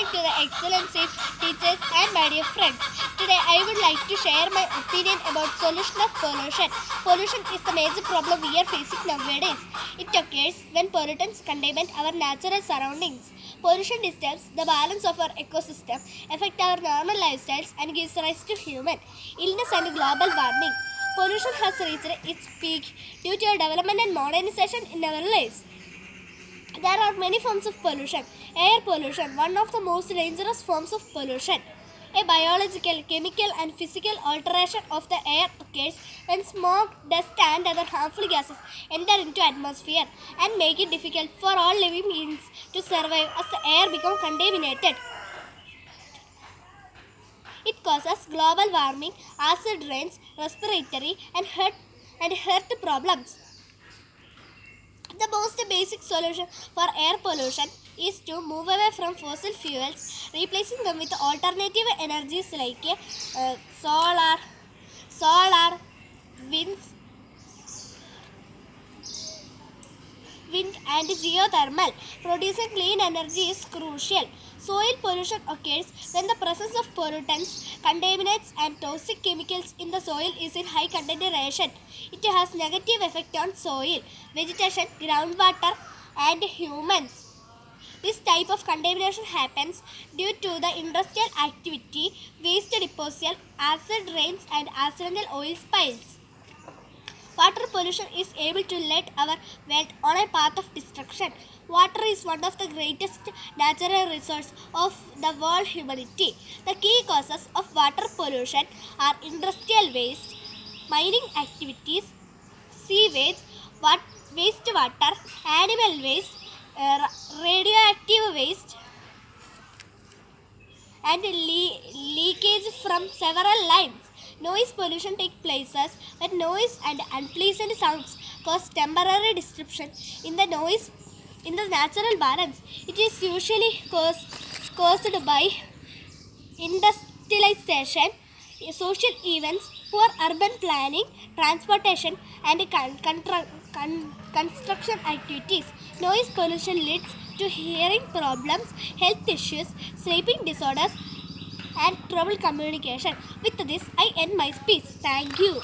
morning to the excellencies, teachers and my dear friends. Today I would like to share my opinion about solution of pollution. Pollution is the major problem we are facing nowadays. It occurs when pollutants contaminate our natural surroundings. Pollution disturbs the balance of our ecosystem, affect our normal lifestyles and gives rise to human illness and global warming. Pollution has reached its peak due to development and modernization in our lives. There are many forms of pollution. Air pollution, one of the most dangerous forms of pollution. A biological, chemical and physical alteration of the air occurs when smoke, dust and other harmful gases enter into atmosphere and make it difficult for all living beings to survive as the air becomes contaminated. It causes global warming, acid rains, respiratory and heart problems. The most basic solution for air pollution is to move away from fossil fuels, replacing them with alternative energies like solar, winds, wind and geothermal. Producing clean energy is crucial. Soil pollution occurs when the presence of pollutants, contaminants and toxic chemicals in the soil is in high concentration. It has negative effect on soil, vegetation, groundwater and humans. This type of contamination happens due to the industrial activity, waste disposal, acid rains and accidental oil spills. Water pollution is able to lead our world on a path of destruction. Water is one of the greatest natural resources of the world humanity. The key causes of water pollution are industrial waste, mining activities, sewage, wastewater, animal waste, radioactive waste, and leakage from several lines. Noise pollution takes places when noise and unpleasant sounds cause temporary disruption in the natural balance. It is usually caused by industrialization, social events, poor urban planning, transportation, and construction activities. Noise pollution leads to hearing problems, health issues, sleeping disorders, and trouble communication. With this, I end my speech. Thank you.